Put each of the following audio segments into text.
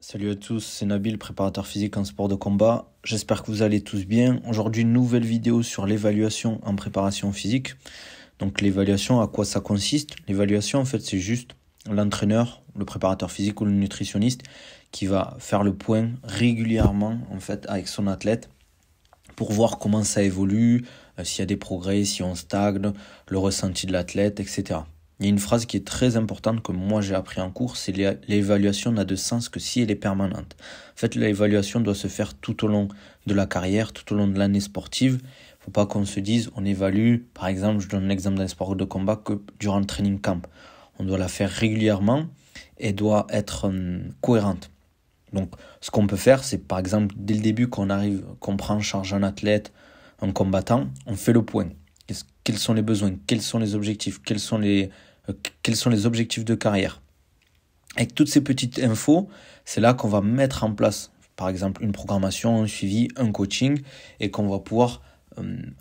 Salut à tous, c'est Nabil, préparateur physique en sport de combat. J'espère que vous allez tous bien. Aujourd'hui, une nouvelle vidéo sur l'évaluation en préparation physique. Donc l'évaluation, à quoi ça consiste? L'évaluation, en fait, c'est juste l'entraîneur, le préparateur physique ou le nutritionniste qui va faire le point régulièrement, en fait, avec son athlète pour voir comment ça évolue, s'il y a des progrès, si on stagne, le ressenti de l'athlète, etc. Il y a une phrase qui est très importante que moi j'ai appris en cours, c'est l'évaluation n'a de sens que si elle est permanente. En fait, l'évaluation doit se faire tout au long de la carrière, tout au long de l'année sportive. Il ne faut pas qu'on se dise, on évalue, par exemple, je donne l'exemple d'un sport de combat, que durant le training camp. On doit la faire régulièrement et doit être cohérente. Donc, ce qu'on peut faire, c'est par exemple, dès le début, qu'on prend en charge un athlète, un combattant, on fait le point. Quels sont les besoins? Quels sont les objectifs? Quels sont les objectifs de carrière? Avec toutes ces petites infos, c'est là qu'on va mettre en place, par exemple, une programmation, un suivi, un coaching, et qu'on va pouvoir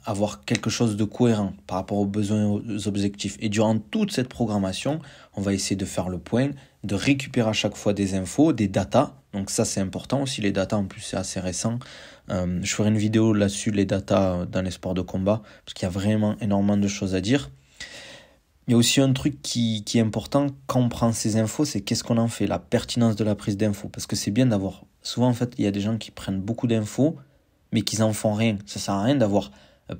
avoir quelque chose de cohérent par rapport aux besoins et aux objectifs. Et durant toute cette programmation, on va essayer de faire le point, de récupérer à chaque fois des infos, des datas. Donc ça, c'est important aussi, les datas, en plus, c'est assez récent. Je ferai une vidéo là-dessus, les datas dans les sports de combat, parce qu'il y a vraiment énormément de choses à dire. Il y a aussi un truc qui est important quand on prend ces infos, c'est qu'est-ce qu'on en fait, la pertinence de la prise d'infos. Parce que c'est bien d'avoir... Souvent, en fait, il y a des gens qui prennent beaucoup d'infos, mais qui n'en font rien. Ça sert à rien d'avoir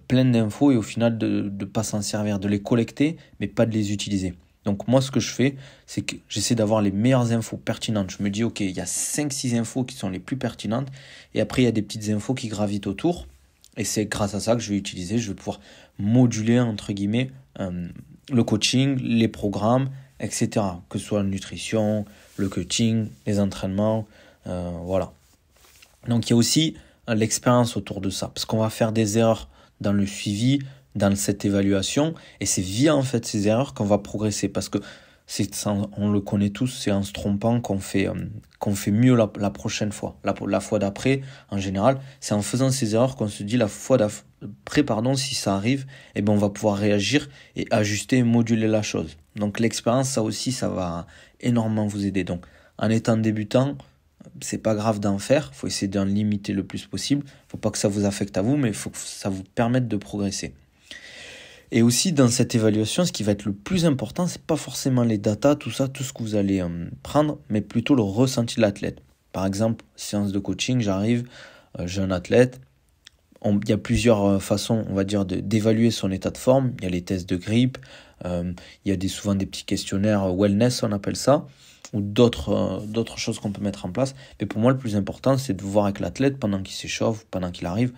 plein d'infos et au final de ne pas s'en servir, de les collecter, mais pas de les utiliser. Donc moi, ce que je fais, c'est que j'essaie d'avoir les meilleures infos pertinentes. Je me dis, ok, il y a 5-6 infos qui sont les plus pertinentes, et après, il y a des petites infos qui gravitent autour, et c'est grâce à ça que je vais utiliser, je vais pouvoir moduler, entre guillemets, le coaching, les programmes, etc. Que ce soit la nutrition, le coaching, les entraînements, voilà. Donc il y a aussi l'expérience autour de ça, parce qu'on va faire des erreurs dans le suivi, dans cette évaluation, et c'est via en fait ces erreurs qu'on va progresser, parce que on le connaît tous, c'est en se trompant qu'on fait mieux la prochaine fois, la fois d'après, en général, c'est en faisant ces erreurs qu'on se dit la fois d'après, si ça arrive, eh ben on va pouvoir réagir et ajuster et moduler la chose. Donc l'expérience, ça aussi, ça va énormément vous aider. Donc en étant débutant, c'est pas grave d'en faire, faut essayer d'en limiter le plus possible, faut pas que ça vous affecte à vous, mais il faut que ça vous permette de progresser. Et aussi dans cette évaluation, ce qui va être le plus important, c'est pas forcément les datas, tout ça, tout ce que vous allez prendre, mais plutôt le ressenti de l'athlète. Par exemple, séance de coaching, j'arrive, j'ai un athlète, il y a plusieurs façons, on va dire, d'évaluer son état de forme. Il y a les tests de grippe, il y a souvent des petits questionnaires wellness, on appelle ça, ou d'autres choses qu'on peut mettre en place. Mais pour moi, le plus important, c'est de voir avec l'athlète pendant qu'il s'échauffe, pendant qu'il arrive,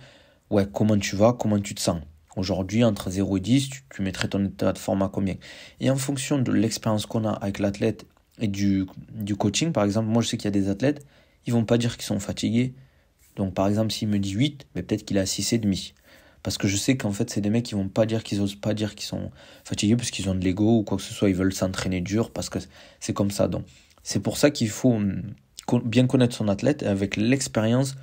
ouais, comment tu vas, comment tu te sens. Aujourd'hui, entre 0 et 10, tu mettrais ton état de forme à combien? Et en fonction de l'expérience qu'on a avec l'athlète et du coaching, par exemple, moi je sais qu'il y a des athlètes, ils vont pas dire qu'ils sont fatigués. Donc par exemple, s'il me dit 8, mais peut-être qu'il est à 6,5. Parce que je sais qu'en fait, c'est des mecs qui vont pas dire, qu'ils osent pas dire qu'ils sont fatigués parce qu'ils ont de l'ego ou quoi que ce soit, ils veulent s'entraîner dur parce que c'est comme ça. Donc c'est pour ça qu'il faut bien connaître son athlète, et avec l'expérience,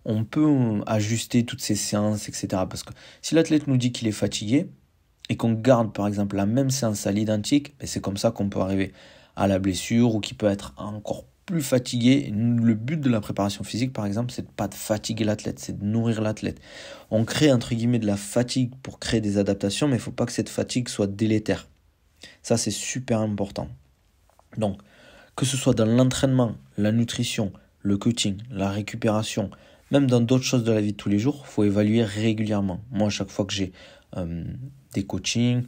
on peut ajuster toutes ces séances, etc. Parce que si l'athlète nous dit qu'il est fatigué et qu'on garde par exemple la même séance à l'identique, ben c'est comme ça qu'on peut arriver à la blessure ou qu'il peut être encore plus fatigué. Le but de la préparation physique, par exemple, c'est de pas de fatiguer l'athlète, c'est de nourrir l'athlète. On crée entre guillemets de la fatigue pour créer des adaptations, mais il ne faut pas que cette fatigue soit délétère. Ça, c'est super important. Donc, que ce soit dans l'entraînement, la nutrition, le coaching, la récupération, même dans d'autres choses de la vie de tous les jours, il faut évaluer régulièrement. Moi, à chaque fois que j'ai des coachings,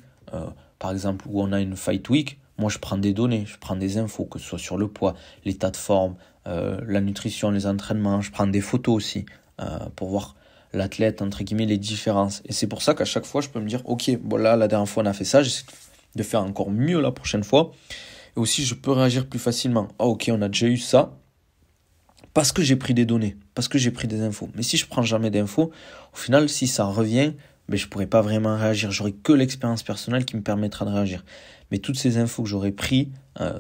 par exemple, où on a une fight week, moi, je prends des données, je prends des infos, que ce soit sur le poids, l'état de forme, la nutrition, les entraînements. Je prends des photos aussi pour voir l'athlète, entre guillemets, les différences. Et c'est pour ça qu'à chaque fois, je peux me dire, ok, bon là, la dernière fois, on a fait ça, j'essaie de faire encore mieux la prochaine fois. Et aussi, je peux réagir plus facilement. Ah, ok, on a déjà eu ça, parce que j'ai pris des données, parce que j'ai pris des infos. Mais si je prends jamais d'infos, au final, si ça revient, ben, je ne pourrai pas vraiment réagir. J'aurai que l'expérience personnelle qui me permettra de réagir. Mais toutes ces infos que j'aurai prises,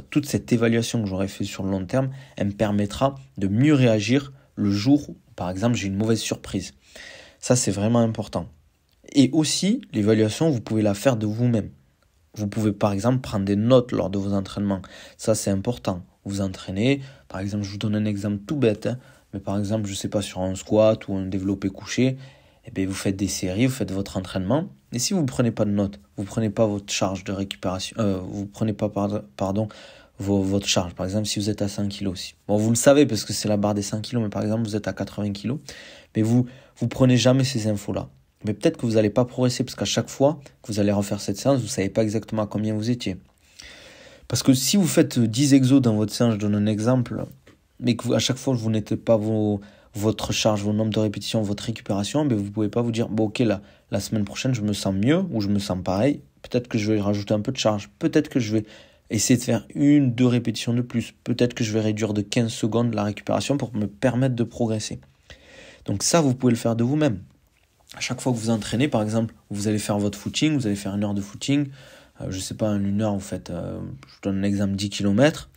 toute cette évaluation que j'aurai fait sur le long terme, elle me permettra de mieux réagir le jour où, par exemple, j'ai une mauvaise surprise. Ça, c'est vraiment important. Et aussi, l'évaluation, vous pouvez la faire de vous-même. Vous pouvez, par exemple, prendre des notes lors de vos entraînements. Ça, c'est important. vous vous entraînez. Par exemple, je vous donne un exemple tout bête, hein, mais par exemple, je sais pas, sur un squat ou un développé couché, eh bien, vous faites des séries, vous faites votre entraînement. Et si vous ne prenez pas de notes, vous ne prenez pas votre charge de récupération, vous ne prenez pas, votre charge. Par exemple, si vous êtes à 100 kg aussi. Bon, vous le savez parce que c'est la barre des 100 kg, mais par exemple, vous êtes à 80 kg. Mais vous prenez jamais ces infos-là. Mais peut-être que vous n'allez pas progresser parce qu'à chaque fois que vous allez refaire cette séance, vous ne savez pas exactement à combien vous étiez. Parce que si vous faites 10 exos dans votre séance, je donne un exemple, mais que à chaque fois vous n'êtes pas votre charge, vos nombres de répétitions, votre récupération, mais vous ne pouvez pas vous dire, bon ok, la semaine prochaine je me sens mieux ou je me sens pareil, peut-être que je vais rajouter un peu de charge, peut-être que je vais essayer de faire 1-2 répétitions de plus, peut-être que je vais réduire de 15 secondes la récupération pour me permettre de progresser. Donc ça, vous pouvez le faire de vous-même. À chaque fois que vous entraînez, par exemple, vous allez faire votre footing, vous allez faire 1 heure de footing, je sais pas, en 1 heure, vous faites, je donne un exemple, 10 km,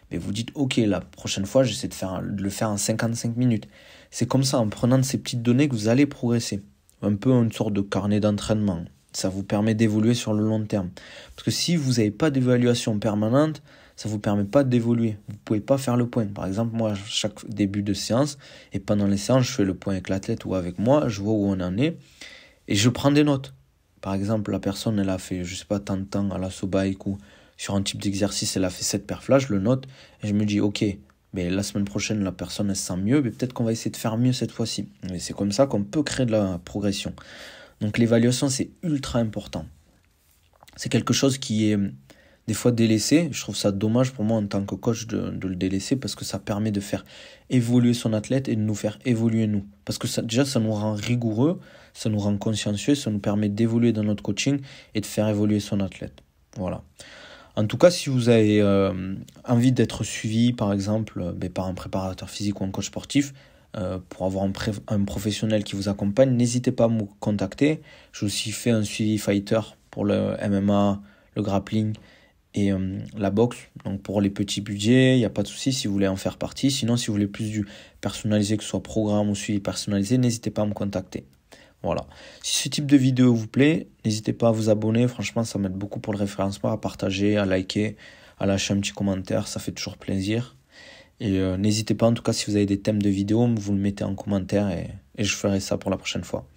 mais vous dites, ok, la prochaine fois, j'essaie de le faire en 55 minutes. C'est comme ça, en prenant de ces petites données, que vous allez progresser. Un peu une sorte de carnet d'entraînement. Ça vous permet d'évoluer sur le long terme. Parce que si vous n'avez pas d'évaluation permanente, ça ne vous permet pas d'évoluer. Vous ne pouvez pas faire le point. Par exemple, moi, chaque début de séance, et pendant les séances, je fais le point avec l'athlète ou avec moi, je vois où on en est, et je prends des notes. Par exemple, la personne, elle a fait, je sais pas, tant de temps à la bike ou sur un type d'exercice, elle a fait 7 perfs là, je le note, et je me dis, ok, mais la semaine prochaine, la personne, elle se sent mieux, mais peut-être qu'on va essayer de faire mieux cette fois-ci. Et c'est comme ça qu'on peut créer de la progression. Donc l'évaluation, c'est ultra important. C'est quelque chose qui est des fois délaissé. Je trouve ça dommage pour moi en tant que coach de le délaisser parce que ça permet de faire évoluer son athlète et de nous faire évoluer nous. Parce que déjà, ça nous rend rigoureux, ça nous rend consciencieux, ça nous permet d'évoluer dans notre coaching et de faire évoluer son athlète. Voilà. En tout cas, si vous avez envie d'être suivi, par exemple, par un préparateur physique ou un coach sportif, pour avoir un professionnel qui vous accompagne, n'hésitez pas à me contacter. J'ai aussi fait un suivi fighter pour le MMA, le grappling et la boxe. Donc pour les petits budgets, il n'y a pas de souci si vous voulez en faire partie. Sinon, si vous voulez plus du personnalisé, que ce soit programme ou suivi personnalisé, n'hésitez pas à me contacter. Voilà. Si ce type de vidéo vous plaît, n'hésitez pas à vous abonner. Franchement, ça m'aide beaucoup pour le référencement, à partager, à liker, à lâcher un petit commentaire. Ça fait toujours plaisir. Et n'hésitez pas, en tout cas, si vous avez des thèmes de vidéos, vous le mettez en commentaire et je ferai ça pour la prochaine fois.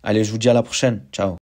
Allez, je vous dis à la prochaine. Ciao.